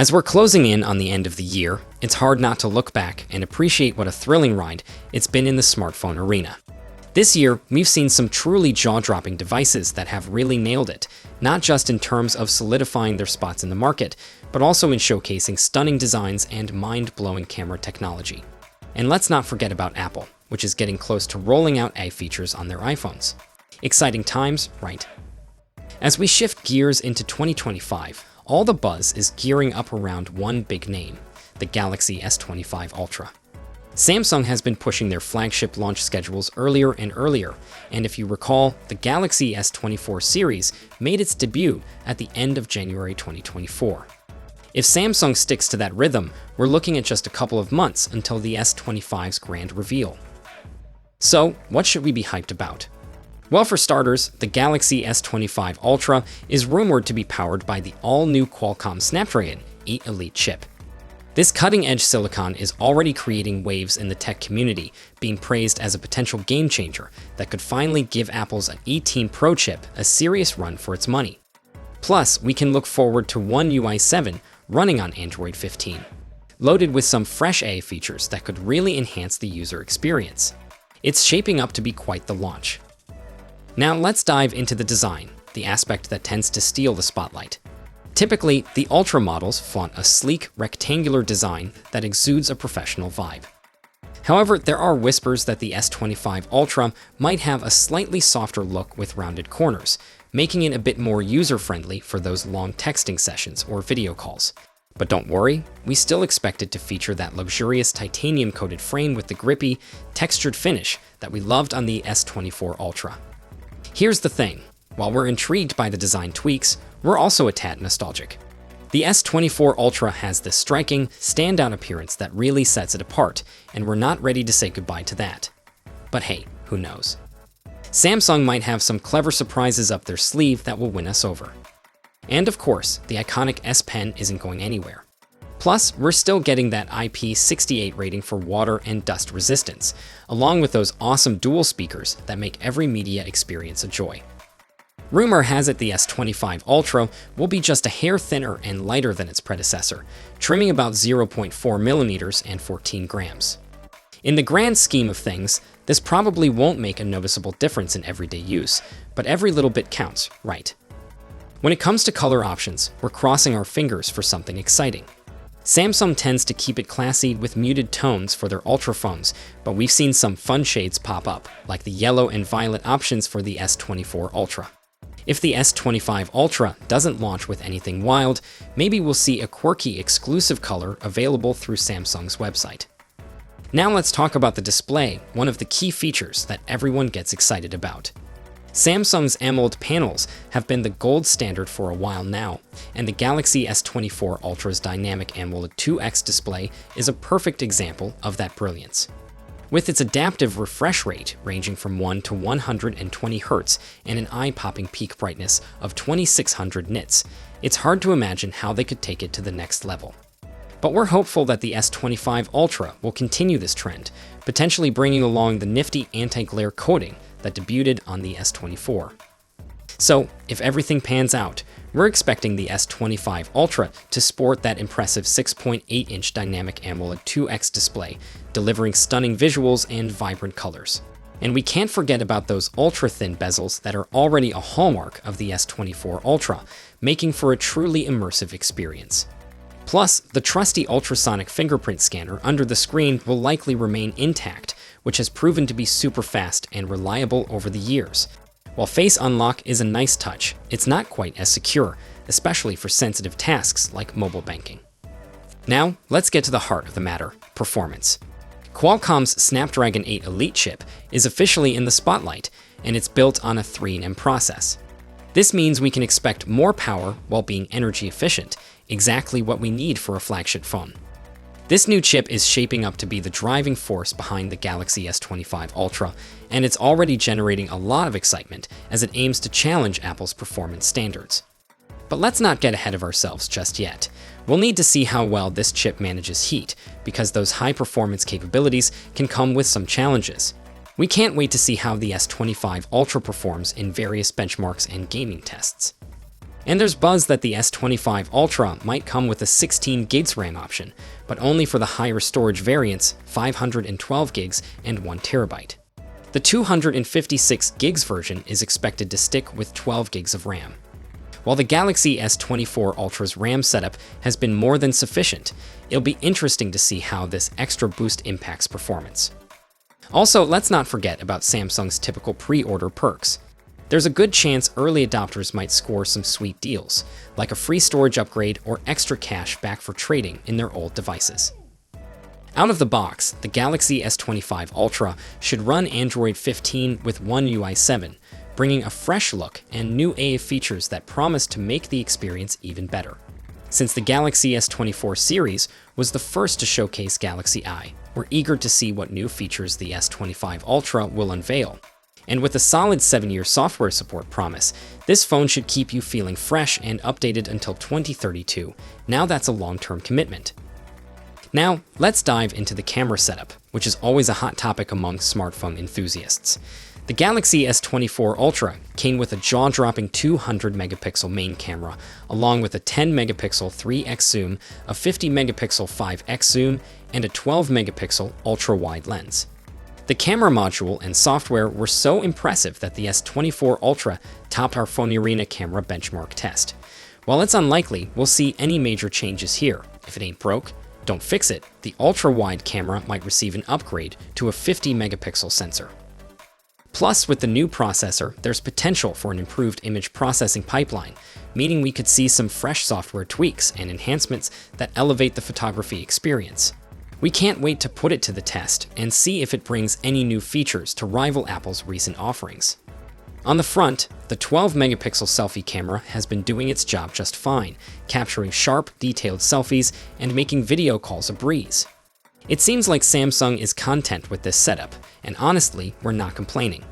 As we're closing in on the end of the year, it's hard not to look back and appreciate what a thrilling ride it's been in the smartphone arena. This year, we've seen some truly jaw-dropping devices that have really nailed it, not just in terms of solidifying their spots in the market, but also in showcasing stunning designs and mind-blowing camera technology. And let's not forget about Apple, which is getting close to rolling out AI features on their iPhones. Exciting times, right? As we shift gears into 2025, all the buzz is gearing up around one big name, the Galaxy S25 Ultra. Samsung has been pushing their flagship launch schedules earlier and earlier, and if you recall, the Galaxy S24 series made its debut at the end of January 2024. If Samsung sticks to that rhythm, we're looking at just a couple of months until the S25's grand reveal. So, what should we be hyped about? Well, for starters, the Galaxy S25 Ultra is rumored to be powered by the all-new Qualcomm Snapdragon 8 Elite chip. This cutting-edge silicon is already creating waves in the tech community, being praised as a potential game-changer that could finally give Apple's 18 Pro chip a serious run for its money. Plus, we can look forward to One UI 7 running on Android 15, loaded with some fresh AI features that could really enhance the user experience. It's shaping up to be quite the launch. Now let's dive into the design, the aspect that tends to steal the spotlight. Typically, the Ultra models flaunt a sleek, rectangular design that exudes a professional vibe. However, there are whispers that the S25 Ultra might have a slightly softer look with rounded corners, making it a bit more user-friendly for those long texting sessions or video calls. But don't worry, we still expect it to feature that luxurious titanium-coated frame with the grippy, textured finish that we loved on the S24 Ultra. Here's the thing, while we're intrigued by the design tweaks, we're also a tad nostalgic. The S24 Ultra has this striking, standout appearance that really sets it apart, and we're not ready to say goodbye to that. But hey, who knows? Samsung might have some clever surprises up their sleeve that will win us over. And of course, the iconic S Pen isn't going anywhere. Plus, we're still getting that IP68 rating for water and dust resistance, along with those awesome dual speakers that make every media experience a joy. Rumor has it the S25 Ultra will be just a hair thinner and lighter than its predecessor, trimming about 0.4 millimeters and 14 grams. In the grand scheme of things, this probably won't make a noticeable difference in everyday use, but every little bit counts, right? When it comes to color options, we're crossing our fingers for something exciting. Samsung tends to keep it classy with muted tones for their Ultra phones, but we've seen some fun shades pop up, like the yellow and violet options for the S24 Ultra. If the S25 Ultra doesn't launch with anything wild, maybe we'll see a quirky exclusive color available through Samsung's website. Now let's talk about the display, one of the key features that everyone gets excited about. Samsung's AMOLED panels have been the gold standard for a while now, and the Galaxy S24 Ultra's dynamic AMOLED 2X display is a perfect example of that brilliance. With its adaptive refresh rate ranging from 1 to 120 Hz and an eye-popping peak brightness of 2600 nits, it's hard to imagine how they could take it to the next level. But we're hopeful that the S25 Ultra will continue this trend, potentially bringing along the nifty anti-glare coating that debuted on the S24. So, if everything pans out, we're expecting the S25 Ultra to sport that impressive 6.8-inch dynamic AMOLED 2X display, delivering stunning visuals and vibrant colors. And we can't forget about those ultra-thin bezels that are already a hallmark of the S24 Ultra, making for a truly immersive experience. Plus, the trusty ultrasonic fingerprint scanner under the screen will likely remain intact, which has proven to be super fast and reliable over the years. While Face Unlock is a nice touch, it's not quite as secure, especially for sensitive tasks like mobile banking. Now, let's get to the heart of the matter, performance. Qualcomm's Snapdragon 8 Elite chip is officially in the spotlight, and it's built on a 3nm process. This means we can expect more power while being energy efficient, exactly what we need for a flagship phone. This new chip is shaping up to be the driving force behind the Galaxy S25 Ultra, and it's already generating a lot of excitement as it aims to challenge Apple's performance standards. But let's not get ahead of ourselves just yet. We'll need to see how well this chip manages heat, because those high-performance capabilities can come with some challenges. We can't wait to see how the S25 Ultra performs in various benchmarks and gaming tests. And there's buzz that the S25 Ultra might come with a 16 gigs RAM option, but only for the higher storage variants, 512 gigs and 1 terabyte. The 256 gigs version is expected to stick with 12 gigs of RAM. While the Galaxy S24 Ultra's RAM setup has been more than sufficient, it'll be interesting to see how this extra boost impacts performance. Also, let's not forget about Samsung's typical pre-order perks. There's a good chance early adopters might score some sweet deals, like a free storage upgrade or extra cash back for trading in their old devices. Out of the box, the Galaxy S25 Ultra should run Android 15 with One UI 7, bringing a fresh look and new AI features that promise to make the experience even better. Since the Galaxy S24 series was the first to showcase Galaxy I, we're eager to see what new features the S25 Ultra will unveil. And with a solid 7-year software support promise, this phone should keep you feeling fresh and updated until 2032. Now that's a long-term commitment. Now, let's dive into the camera setup, which is always a hot topic among smartphone enthusiasts. The Galaxy S24 Ultra came with a jaw-dropping 200-megapixel main camera, along with a 10-megapixel 3x zoom, a 50-megapixel 5x zoom, and a 12-megapixel ultra-wide lens. The camera module and software were so impressive that the S24 Ultra topped our Phone Arena camera benchmark test. While it's unlikely we'll see any major changes here, if it ain't broke, don't fix it, the ultra-wide camera might receive an upgrade to a 50-megapixel sensor. Plus, with the new processor, there's potential for an improved image processing pipeline, meaning we could see some fresh software tweaks and enhancements that elevate the photography experience. We can't wait to put it to the test and see if it brings any new features to rival Apple's recent offerings. On the front, the 12-megapixel selfie camera has been doing its job just fine, capturing sharp, detailed selfies and making video calls a breeze. It seems like Samsung is content with this setup, and honestly, we're not complaining.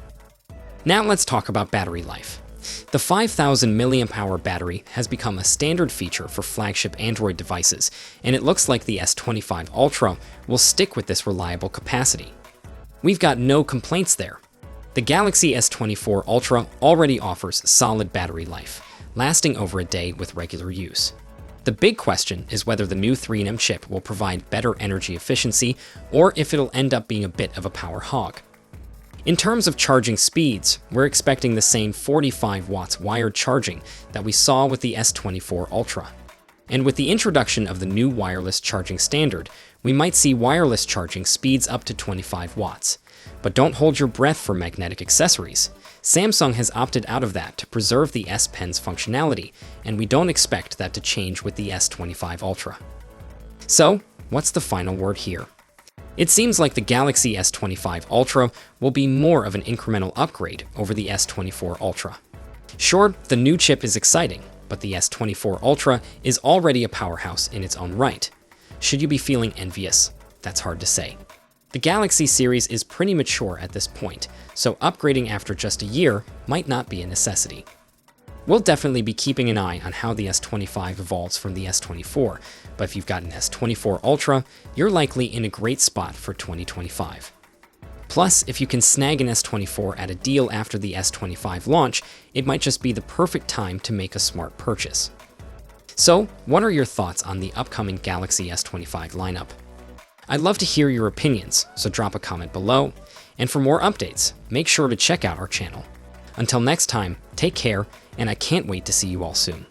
Now let's talk about battery life. The 5,000 mAh battery has become a standard feature for flagship Android devices, and it looks like the S25 Ultra will stick with this reliable capacity. We've got no complaints there. The Galaxy S24 Ultra already offers solid battery life, lasting over a day with regular use. The big question is whether the new 3nm chip will provide better energy efficiency or if it'll end up being a bit of a power hog. In terms of charging speeds, we're expecting the same 45 watts wired charging that we saw with the S24 Ultra. And with the introduction of the new wireless charging standard, we might see wireless charging speeds up to 25 watts. But don't hold your breath for magnetic accessories. Samsung has opted out of that to preserve the S Pen's functionality, and we don't expect that to change with the S25 Ultra. So, what's the final word here? It seems like the Galaxy S25 Ultra will be more of an incremental upgrade over the S24 Ultra. Sure, the new chip is exciting, but the S24 Ultra is already a powerhouse in its own right. Should you be feeling envious? That's hard to say. The Galaxy series is pretty mature at this point, so upgrading after just a year might not be a necessity. We'll definitely be keeping an eye on how the S25 evolves from the S24, but if you've got an S24 Ultra, you're likely in a great spot for 2025. Plus, if you can snag an S24 at a deal after the S25 launch, it might just be the perfect time to make a smart purchase. So, what are your thoughts on the upcoming Galaxy S25 lineup? I'd love to hear your opinions, so drop a comment below. And for more updates, make sure to check out our channel. Until next time, take care, and I can't wait to see you all soon.